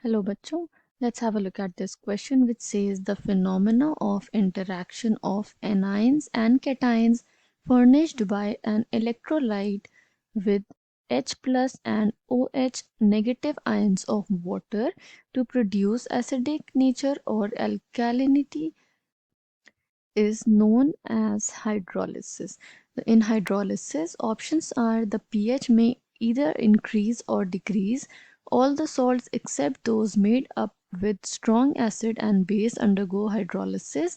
Hello bachcho, let's have a look at this question which says the phenomena of interaction of anions and cations furnished by an electrolyte with H plus and OH negative ions of water to produce acidic nature or alkalinity is known as hydrolysis. In hydrolysis, options are the pH may either increase or decrease. All the salts except those made up with strong acid and base undergo hydrolysis.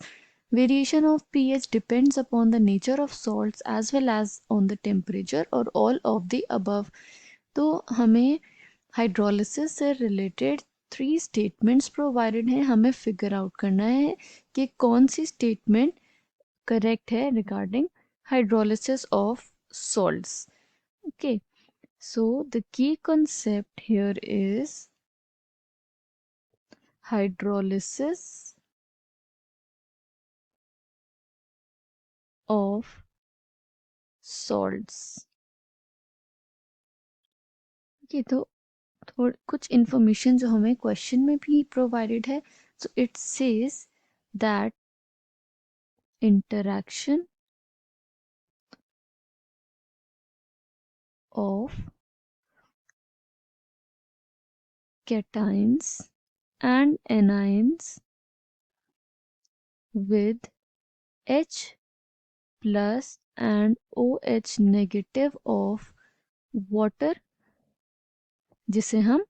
Variation of pH depends upon the nature of salts as well as on the temperature or all of the above. तो हमें hydrolysis से related 3 statements provided हैं, हमें figure out करना है कि कौन सी statement correct है regarding hydrolysis of salts. Okay, so the key concept here is hydrolysis of salts. Okay, तो कुछ इंफॉर्मेशन जो हमें क्वेश्चन में भी प्रोवाइडेड है. So it says that interaction of cations and anions with H plus and OH negative of water, जिसे हम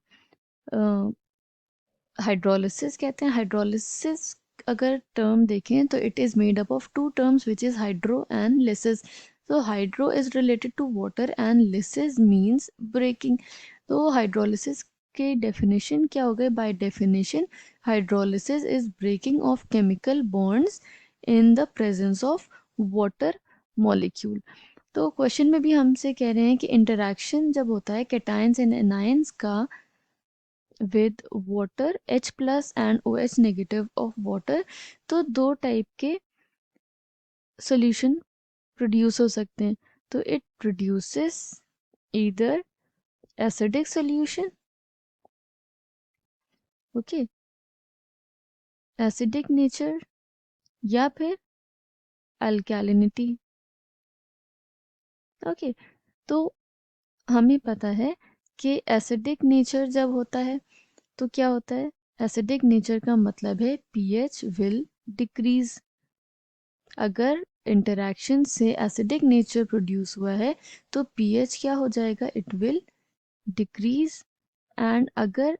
hydrolysis कहते हैं. हाइड्रोलिसिस अगर टर्म देखें तो it is made up of two terms which is hydro and lysis. तो hydro is related to water and lysis means breaking. तो hydrolysis के डेफिनेशन क्या हो गए? By definition hydrolysis is breaking of chemical bonds in the presence of water molecule. तो question में भी हमसे कह रहे हैं कि इंटरैक्शन जब होता है कैटायंस एंड एनायंस का with water H plus and OH negative of water, तो दो टाइप के सोल्यूशन प्रोड्यूस हो सकते हैं. तो it produces either acidic solution, okay, acidic nature, या फिर अल्कैलिनिटी. ओके, तो हमें पता है कि एसिडिक नेचर जब होता है तो क्या होता है? एसिडिक नेचर का मतलब है pH विल डिक्रीज. अगर इंटरैक्शन से एसिडिक नेचर प्रोड्यूस हुआ है तो pH क्या हो जाएगा? It will decrease. एंड अगर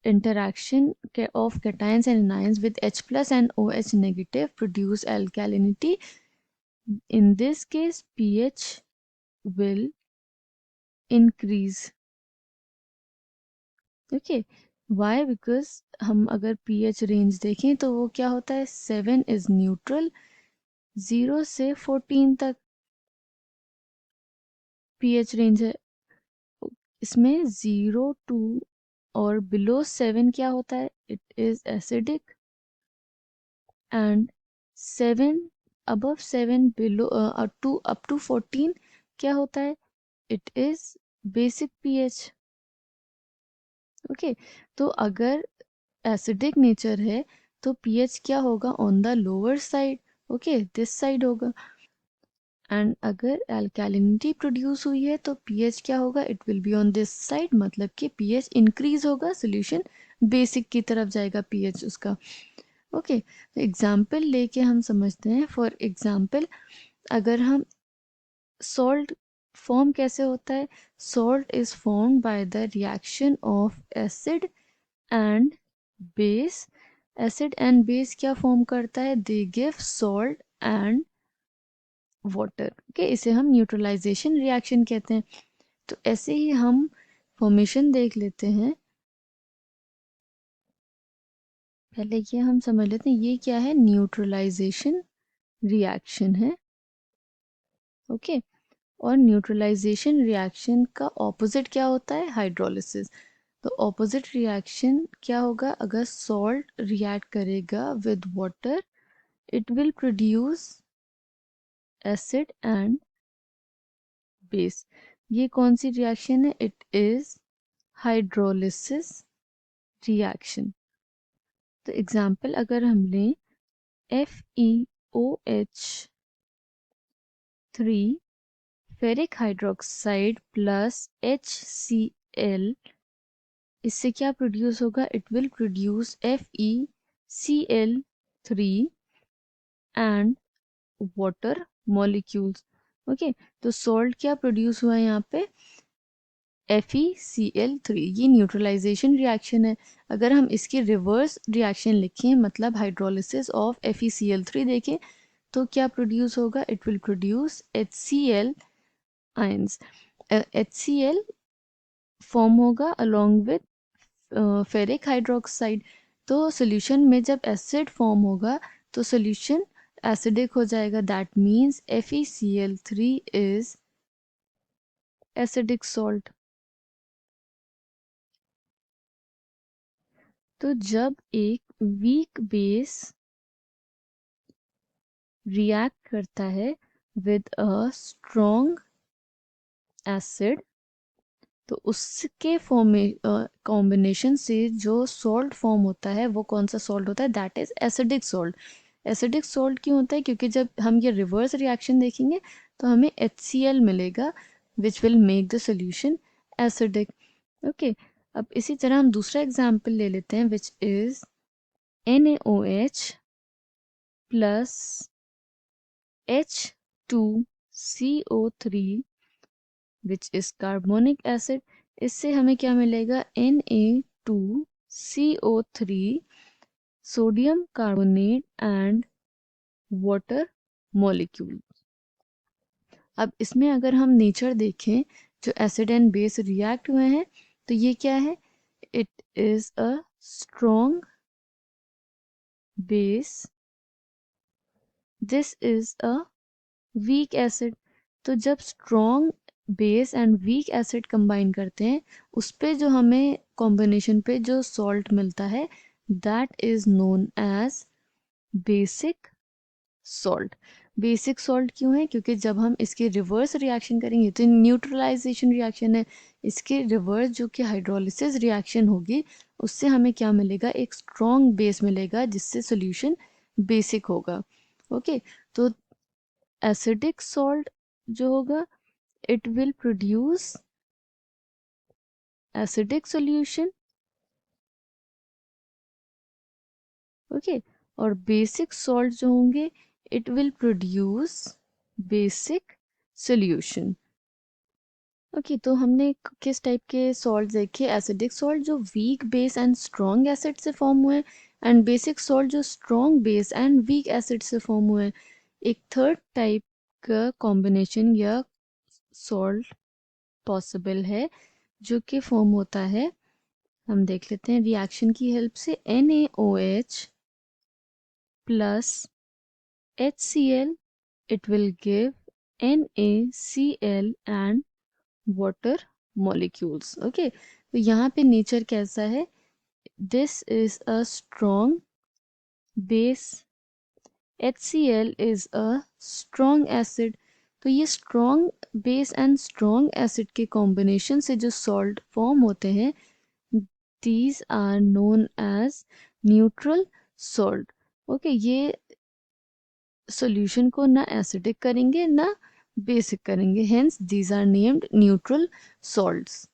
interaction of cations and anions with H plus and OH negative produce alkalinity, in this case pH will increase. Okay, why? Because हम अगर pH रेंज देखें तो वो क्या होता है? 7 इज न्यूट्रल, 0 से 14 तक pH रेंज है. इसमें 0 टू और बिलो 7 क्या होता है? It is acidic. And 7 above 7 below up to 14 क्या होता है? It is basic pH. Okay, तो अगर एसिडिक नेचर है तो pH क्या होगा? On the lower side. Okay, this side होगा. एंड अगर अल्कैलिनिटी प्रोड्यूस हुई है तो pH क्या होगा? It will be on this side, मतलब कि pH इंक्रीज होगा, सोल्यूशन बेसिक की तरफ जाएगा pH उसका. ओके, तो एग्जाम्पल लेके हम समझते हैं. फॉर एग्जाम्पल, अगर हम सॉल्ट फॉर्म कैसे होता है? Salt is form by the reaction of acid and base. Acid and base क्या फॉर्म करता है? They give salt and water. Okay, इसे हम न्यूट्रलाइजेशन रिएक्शन कहते हैं. तो ऐसे ही हम फॉर्मेशन देख लेते हैं. पहले ये हम समझ लेते हैं ये क्या है? न्यूट्रलाइजेशन रिएक्शन है. ओके, और न्यूट्रलाइजेशन रिएक्शन का ऑपोजिट क्या होता है? हाइड्रोलिसिस. तो ऑपोजिट रिएक्शन क्या होगा? अगर सॉल्ट रिएक्ट करेगा with water, it will produce acid and base. ये कौन सी रिएक्शन है? It is hydrolysis reaction. तो एग्जाम्पल अगर हम लें FeOH3 ferric hydroxide plus HCl, इससे क्या प्रोड्यूस होगा? It will produce FeCl3 and water molecules. Okay, तो सॉल्ट क्या प्रोड्यूस हुआ है यहाँ पे? FeCl3। ये न्यूट्रलाइजेशन रिएक्शन है। अगर हम इसकी रिवर्स रिएक्शन लिखें, मतलब हाइड्रोलिसिस ऑफ FeCl3 देखें, तो क्या प्रोड्यूस होगा? It will produce HCl ions. HCl form होगा अलोंग विद फेरिक हाइड्रोक्साइड। तो सोल्यूशन में जब एसिड फॉर्म होगा तो सोल्यूशन एसिडिक हो जाएगा। That means FeCl3 is acidic salt. तो जब एक वीक बेस रिएक्ट करता है विद अ स्ट्रॉन्ग एसिड, तो उसके कॉम्बिनेशन से जो सॉल्ट फॉर्म होता है वो कौन सा सॉल्ट होता है? That is acidic salt. Acidic salt क्यों होता है? क्योंकि जब हम ये रिवर्स रिएक्शन देखेंगे तो हमें HCl मिलेगा which will make the solution acidic. Okay, अब इसी तरह हम दूसरा एग्जाम्पल ले लेते हैं which is NaOH plus H2CO3 which is carbonic acid. इससे हमें क्या मिलेगा? Na2CO3 sodium carbonate and water molecule. अब इसमें अगर हम नेचर देखें, जो एसिड एंड बेस रिएक्ट हुए हैं, तो ये क्या है? It is a strong base, this is a weak acid. तो जब strong base and weak acid combine करते हैं, उस पे जो हमें कॉम्बिनेशन पे जो सॉल्ट मिलता है, that is known as basic salt. Basic salt क्यों है? क्योंकि जब हम इसके रिवर्स रिएक्शन करेंगे तो न्यूट्रलाइजेशन रिएक्शन है, इसके रिवर्स जो कि हाइड्रोलिसिस रिएक्शन होगी, उससे हमें क्या मिलेगा? एक स्ट्रॉन्ग बेस मिलेगा जिससे सोल्यूशन बेसिक होगा। ओके, तो एसिडिक सॉल्ट जो होगा, it will produce acidic solution. Okay, और बेसिक सॉल्ट जो होंगे, it will produce basic solution. Okay, तो हमने किस टाइप के सॉल्ट देखे? एसिडिक सॉल्ट जो weak base and strong acid से फॉर्म हुए, एंड बेसिक सॉल्ट जो strong base and weak acid से फॉर्म हुए। एक थर्ड टाइप का कॉम्बिनेशन या सॉल्ट पॉसिबल है जो कि फॉर्म होता है, हम देख लेते हैं रिएक्शन की हेल्प से। NaOH plus HCl, it will give NaCl and water molecules। Okay, तो यहाँ पे नेचर कैसा है? This is a strong base, HCl is a strong acid. तो ये strong base and strong acid के कॉम्बिनेशन से जो सॉल्ट फॉर्म होते हैं, these are known as neutral salt। Okay, ये सॉल्यूशन को ना एसिडिक करेंगे ना बेसिक करेंगे, hence these are named neutral salts.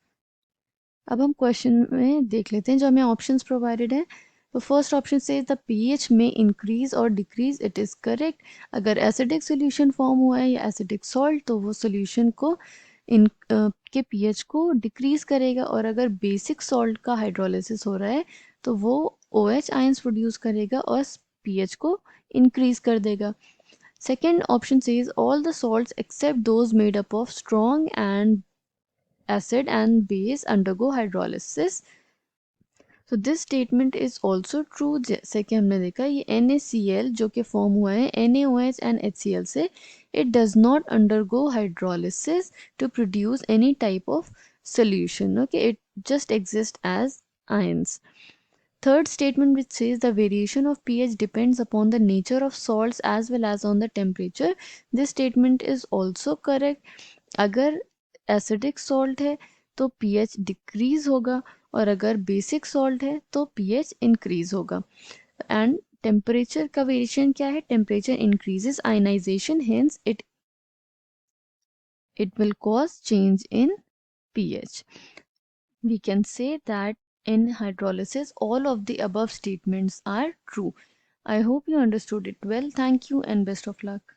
अब हम क्वेश्चन में देख लेते हैं जो हमें ऑप्शंस प्रोवाइडेड है। तो फर्स्ट ऑप्शन से द पीएच में इंक्रीज और डिक्रीज, इट इज करेक्ट। अगर एसिडिक सॉल्यूशन फॉर्म हुआ है या एसिडिक सॉल्ट, तो वो सॉल्यूशन को इन के पीएच को डिक्रीज करेगा, और अगर बेसिक सॉल्ट का हाइड्रोलिसिस हो रहा है तो वो OH आयंस प्रोड्यूस करेगा और पीएच को इंक्रीज कर देगा। Second option says all the salts except those made up of strong and acid and base undergo hydrolysis। So this statement is also true। जैसे कि हमने देखा, ये NaCl जो कि फॉर्म हुआ है NaOH and HCl से, it does not undergo hydrolysis to produce any type of solution। Okay, it just exists as ions। Third statement which says the variation of pH depends upon the nature of salts as well as on the temperature। This statement is also correct। अगर acidic salt है तो pH decrease होगा, और अगर basic salt है तो pH increase होगा। And temperature का वेरिएशन क्या है? Temperature increases ionization, hence it will cause change in pH. We can say that in hydrolysis all of the above statements are true. I hope you understood it well. Thank you and best of luck.